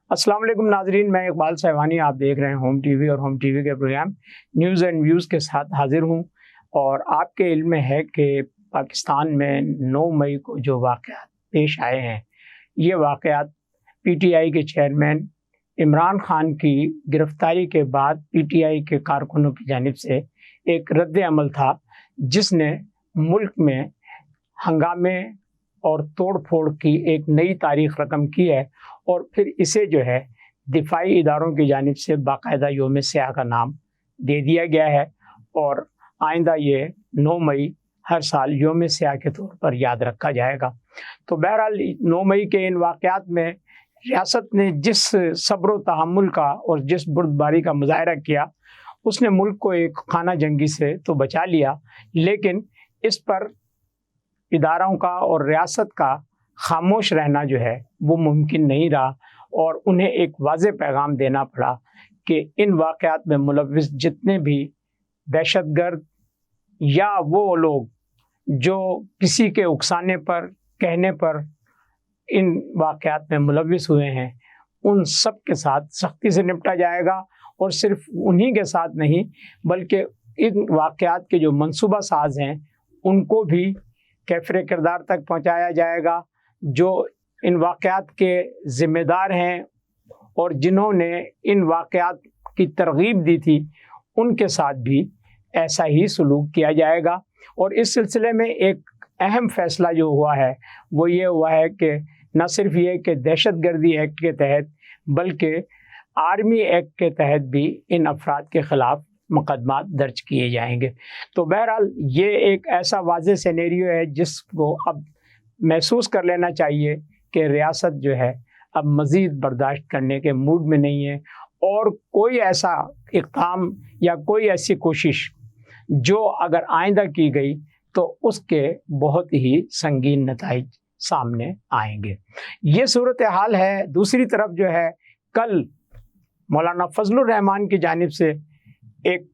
السلام علیکم ناظرین، میں اقبال سیوانی، آپ دیکھ رہے ہیں ہوم ٹی وی اور ہوم ٹی وی کے پروگرام نیوز اینڈ ویوز کے ساتھ حاضر ہوں۔ اور آپ کے علم میں ہے کہ پاکستان میں 9 مئی کو جو واقعات پیش آئے ہیں، یہ واقعات پی ٹی آئی کے چیئرمین عمران خان کی گرفتاری کے بعد پی ٹی آئی کے کارکنوں کی جانب سے ایک رد عمل تھا، جس نے ملک میں ہنگامے اور توڑ پھوڑ کی ایک نئی تاریخ رقم کی ہے، اور پھر اسے جو ہے دفاعی اداروں کی جانب سے باقاعدہ یوم سیاہ کا نام دے دیا گیا ہے، اور آئندہ یہ 9 مئی ہر سال یوم سیاہ کے طور پر یاد رکھا جائے گا۔ تو بہرحال 9 مئی کے ان واقعات میں ریاست نے جس صبر و تحمل کا اور جس بردباری کا مظاہرہ کیا، اس نے ملک کو ایک خانہ جنگی سے تو بچا لیا، لیکن اس پر اداروں کا اور ریاست کا خاموش رہنا جو ہے وہ ممکن نہیں رہا، اور انہیں ایک واضح پیغام دینا پڑا کہ ان واقعات میں ملوث جتنے بھی دہشت گرد یا وہ لوگ جو کسی کے اکسانے پر کہنے پر ان واقعات میں ملوث ہوئے ہیں، ان سب کے ساتھ سختی سے نپٹا جائے گا، اور صرف انہی کے ساتھ نہیں بلکہ ان واقعات کے جو منصوبہ ساز ہیں ان کو بھی کیفر کردار تک پہنچایا جائے گا، جو ان واقعات کے ذمہ دار ہیں اور جنہوں نے ان واقعات کی ترغیب دی تھی ان کے ساتھ بھی ایسا ہی سلوک کیا جائے گا۔ اور اس سلسلے میں ایک اہم فیصلہ جو ہوا ہے وہ یہ ہوا ہے کہ نہ صرف یہ کہ دہشت گردی ایکٹ کے تحت بلکہ آرمی ایکٹ کے تحت بھی ان افراد کے خلاف مقدمات درج کیے جائیں گے۔ تو بہرحال یہ ایک ایسا واضح سینیریو ہے جس کو اب محسوس کر لینا چاہیے کہ ریاست جو ہے اب مزید برداشت کرنے کے موڈ میں نہیں ہے، اور کوئی ایسا اقدام یا کوئی ایسی کوشش جو اگر آئندہ کی گئی تو اس کے بہت ہی سنگین نتائج سامنے آئیں گے۔ یہ صورتحال ہے۔ دوسری طرف جو ہے، کل مولانا فضل الرحمان کی جانب سے ایک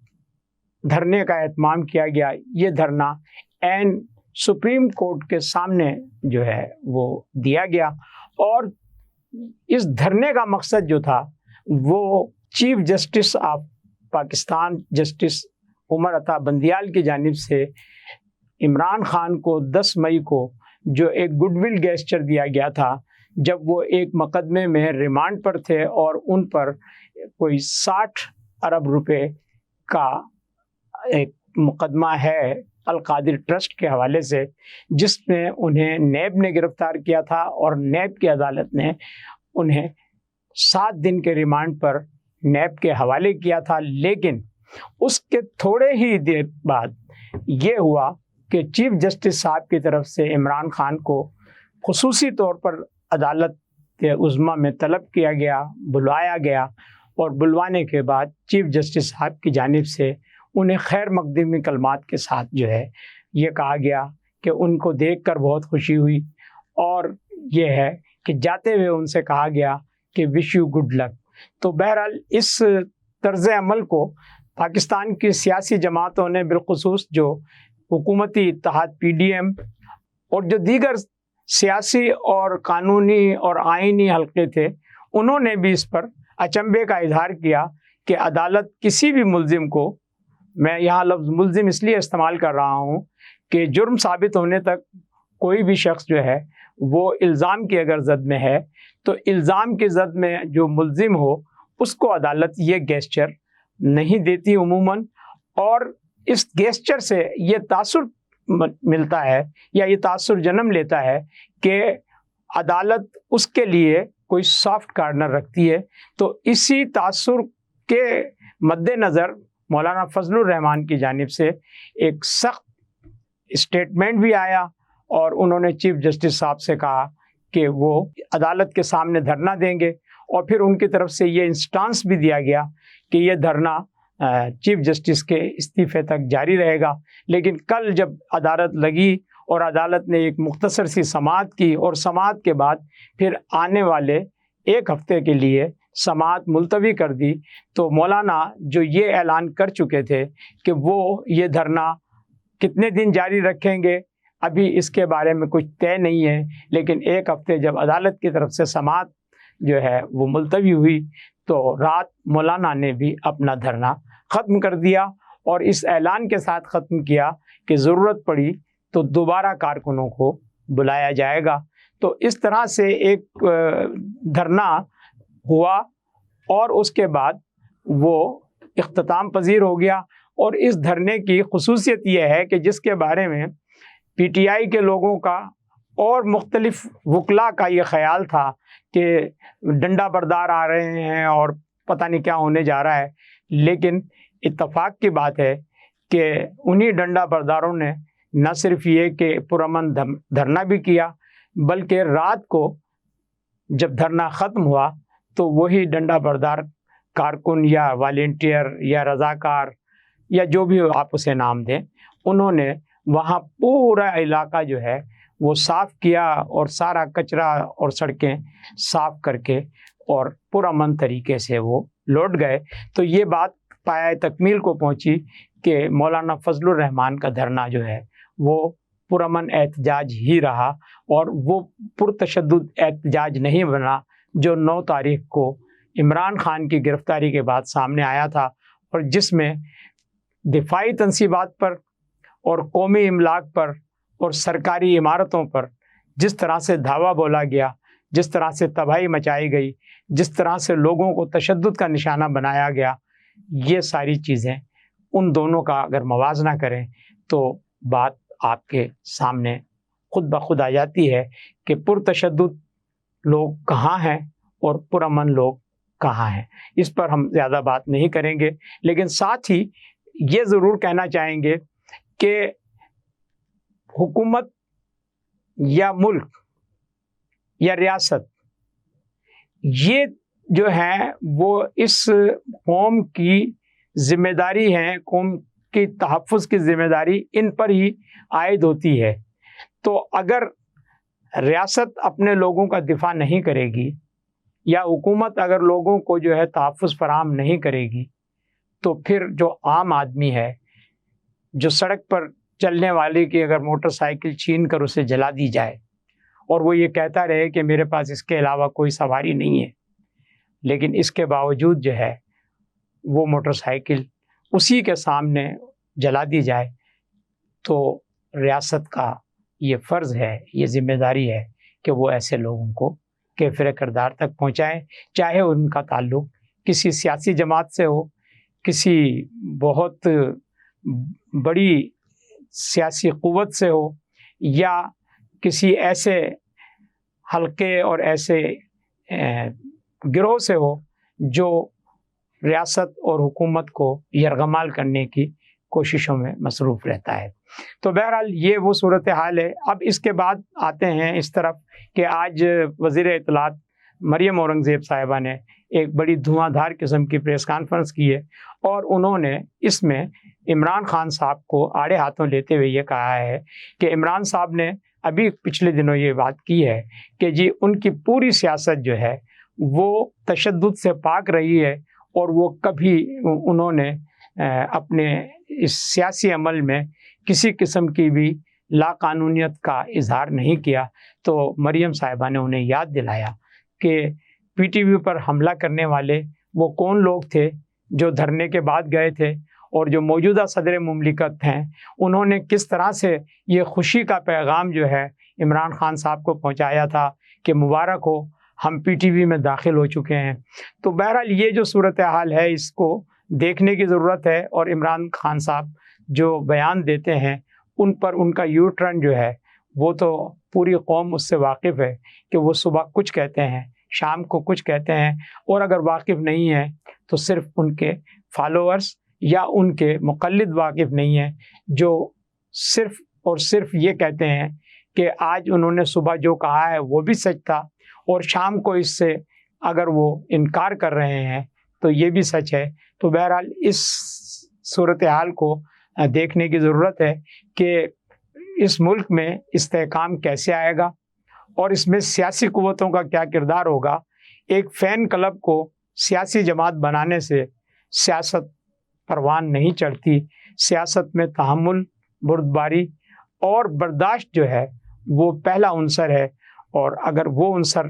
دھرنے کا اہتمام کیا گیا۔ یہ دھرنا عین سپریم کورٹ کے سامنے جو ہے وہ دیا گیا، اور اس دھرنے کا مقصد جو تھا وہ chief justice of Pakistan justice Umar Ata Bandial کی جانب سے عمران خان کو 10 مئی کو جو ایک گڈ ول گیسچر دیا گیا تھا، جب وہ ایک مقدمے میں ریمانڈ پر تھے اور ان پر کوئی 60 ارب روپے کا ایک مقدمہ ہے القادر ٹرسٹ کے حوالے سے، جس میں انہیں نیب نے گرفتار کیا تھا، اور نیب کی عدالت نے انہیں 7 دن کے ریمانڈ پر نیب کے حوالے کیا تھا۔ لیکن اس کے تھوڑے ہی دیر بعد یہ ہوا کہ چیف جسٹس صاحب کی طرف سے عمران خان کو خصوصی طور پر عدالت عظمیٰ میں طلب کیا گیا، بلوایا گیا، اور بلوانے کے بعد چیف جسٹس صاحب کی جانب سے انہیں خیر مقدمی کلمات کے ساتھ جو ہے یہ کہا گیا کہ ان کو دیکھ کر بہت خوشی ہوئی، اور یہ ہے کہ جاتے ہوئے ان سے کہا گیا کہ وش یو گڈ لک۔ تو بہرحال اس طرز عمل کو پاکستان کی سیاسی جماعتوں نے، بالخصوص جو حکومتی اتحاد پی ڈی ایم اور جو دیگر سیاسی اور قانونی اور آئینی حلقے تھے، انہوں نے بھی اس پر اچنبھے کا اظہار کیا کہ عدالت کسی بھی ملزم کو، میں یہاں لفظ ملزم اس لیے استعمال کر رہا ہوں کہ جرم ثابت ہونے تک کوئی بھی شخص جو ہے وہ الزام کی اگر زد میں ہے تو الزام کی زد میں جو ملزم ہو اس کو عدالت یہ گیسچر نہیں دیتی عموماً، اور اس گیسچر سے یہ تاثر ملتا ہے یا یہ تاثر جنم لیتا ہے کہ عدالت اس کے لیے کوئی سافٹ کارنر رکھتی ہے۔ تو اسی تاثر کے مد نظر مولانا فضل الرحمان کی جانب سے ایک سخت اسٹیٹمنٹ بھی آیا، اور انہوں نے چیف جسٹس صاحب سے کہا کہ وہ عدالت کے سامنے دھرنا دیں گے، اور پھر ان کی طرف سے یہ انسٹانس بھی دیا گیا کہ یہ دھرنا چیف جسٹس کے استعفے تک جاری رہے گا۔ لیکن کل جب عدالت لگی اور عدالت نے ایک مختصر سی سماعت کی، اور سماعت کے بعد پھر آنے والے 1 ہفتے کے لیے سماعت ملتوی کر دی، تو مولانا جو یہ اعلان کر چکے تھے کہ وہ یہ دھرنا کتنے دن جاری رکھیں گے ابھی اس کے بارے میں کچھ طے نہیں ہے، لیکن 1 ہفتے جب عدالت کی طرف سے سماعت جو ہے وہ ملتوی ہوئی تو رات مولانا نے بھی اپنا دھرنا ختم کر دیا اور اس اعلان کے ساتھ ختم کیا کہ ضرورت پڑی تو دوبارہ کارکنوں کو بلایا جائے گا۔ تو اس طرح سے ایک دھرنا ہوا اور اس کے بعد وہ اختتام پذیر ہو گیا۔ اور اس دھرنے کی خصوصیت یہ ہے کہ جس کے بارے میں پی ٹی آئی کے لوگوں کا اور مختلف وکلاء کا یہ خیال تھا کہ ڈنڈا بردار آ رہے ہیں اور پتہ نہیں کیا ہونے جا رہا ہے، لیکن اتفاق کی بات ہے کہ انہی ڈنڈا برداروں نے نہ صرف یہ کہ پرامن دھرنا بھی کیا، بلکہ رات کو جب دھرنا ختم ہوا تو وہی ڈنڈا بردار کارکن یا والنٹیئر یا رضاکار یا جو بھی آپ اسے نام دیں، انہوں نے وہاں پورا علاقہ جو ہے وہ صاف کیا اور سارا کچرا اور سڑکیں صاف کر کے اور پرامن طریقے سے وہ لوٹ گئے۔ تو یہ بات پایۂ تکمیل کو پہنچی کہ مولانا فضل الرحمان کا دھرنا جو ہے وہ پرامن احتجاج ہی رہا اور وہ پرتشدد احتجاج نہیں بنا جو 9 تاریخ کو عمران خان کی گرفتاری کے بعد سامنے آیا تھا، اور جس میں دفاعی تنصیبات پر اور قومی املاک پر اور سرکاری عمارتوں پر جس طرح سے دھاوا بولا گیا، جس طرح سے تباہی مچائی گئی، جس طرح سے لوگوں کو تشدد کا نشانہ بنایا گیا، یہ ساری چیزیں ان دونوں کا اگر موازنہ کریں تو بات آپ کے سامنے خود بخود آ جاتی ہے کہ پرتشدد لوگ کہاں ہیں اور پرامن لوگ کہاں ہیں۔ اس پر ہم زیادہ بات نہیں کریں گے، لیکن ساتھ ہی یہ ضرور کہنا چاہیں گے کہ حکومت یا ملک یا ریاست یہ جو ہے وہ اس قوم کی ذمہ داری ہے، قوم کی تحفظ کی ذمہ داری ان پر ہی عائد ہوتی ہے۔ تو اگر ریاست اپنے لوگوں کا دفاع نہیں کرے گی یا حکومت اگر لوگوں کو جو ہے تحفظ فراہم نہیں کرے گی تو پھر جو عام آدمی ہے، جو سڑک پر چلنے والے کی اگر موٹر سائیکل چھین کر اسے جلا دی جائے اور وہ یہ کہتا رہے کہ میرے پاس اس کے علاوہ کوئی سواری نہیں ہے، لیکن اس کے باوجود جو ہے وہ موٹر سائیکل اسی کے سامنے جلا دی جائے، تو ریاست کا یہ فرض ہے، یہ ذمہ داری ہے کہ وہ ایسے لوگوں کو کیفر کردار تک پہنچائیں، چاہے ان کا تعلق کسی سیاسی جماعت سے ہو، کسی بہت بڑی سیاسی قوت سے ہو، یا کسی ایسے حلقے اور ایسے گروہ سے ہو جو ریاست اور حکومت کو یرغمال کرنے کی کوششوں میں مصروف رہتا ہے۔ تو بہرحال یہ وہ صورتحال ہے۔ اب اس کے بعد آتے ہیں اس طرف کہ آج وزیر اطلاعات مریم اورنگزیب صاحبہ نے ایک بڑی دھواں دھار قسم کی پریس کانفرنس کی ہے، اور انہوں نے اس میں عمران خان صاحب کو آڑے ہاتھوں لیتے ہوئے یہ کہا ہے کہ عمران صاحب نے ابھی پچھلے دنوں یہ بات کی ہے کہ جی ان کی پوری سیاست جو ہے وہ تشدد سے پاک رہی ہے، اور وہ کبھی انہوں نے اپنے اس سیاسی عمل میں کسی قسم کی بھی لاقانونیت کا اظہار نہیں کیا۔ تو مریم صاحبہ نے انہیں یاد دلایا کہ پی ٹی وی پر حملہ کرنے والے وہ کون لوگ تھے جو دھرنے کے بعد گئے تھے، اور جو موجودہ صدر مملکت ہیں انہوں نے کس طرح سے یہ خوشی کا پیغام جو ہے عمران خان صاحب کو پہنچایا تھا کہ مبارک ہو، ہم پی ٹی وی میں داخل ہو چکے ہیں۔ تو بہرحال یہ جو صورتحال ہے اس کو دیکھنے کی ضرورت ہے، اور عمران خان صاحب جو بیان دیتے ہیں ان پر ان کا یو ٹرن جو ہے وہ تو پوری قوم اس سے واقف ہے کہ وہ صبح کچھ کہتے ہیں، شام کو کچھ کہتے ہیں، اور اگر واقف نہیں ہے تو صرف ان کے فالوورز یا ان کے مقلد واقف نہیں ہیں، جو صرف اور صرف یہ کہتے ہیں کہ آج انہوں نے صبح جو کہا ہے وہ بھی سچ تھا، اور شام کو اس سے اگر وہ انکار کر رہے ہیں تو یہ بھی سچ ہے۔ تو بہرحال اس صورتحال کو دیکھنے کی ضرورت ہے کہ اس ملک میں استحکام کیسے آئے گا، اور اس میں سیاسی قوتوں کا کیا کردار ہوگا۔ ایک فین کلب کو سیاسی جماعت بنانے سے سیاست پروان نہیں چڑھتی۔ سیاست میں تحمل، بردباری اور برداشت جو ہے وہ پہلا عنصر ہے، اور اگر وہ عنصر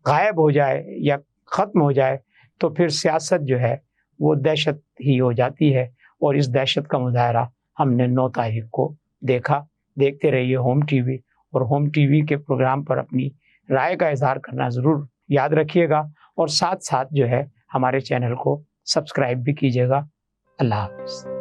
غائب ہو جائے یا ختم ہو جائے تو پھر سیاست جو ہے وہ دہشت ہی ہو جاتی ہے، اور اس دہشت کا مظاہرہ ہم نے 9 تاریخ کو دیکھا۔ دیکھتے رہیے ہوم ٹی وی، اور ہوم ٹی وی کے پروگرام پر اپنی رائے کا اظہار کرنا ضرور یاد رکھیے گا، اور ساتھ ساتھ جو ہے ہمارے چینل کو سبسکرائب بھی کیجیے گا۔ اللہ حافظ۔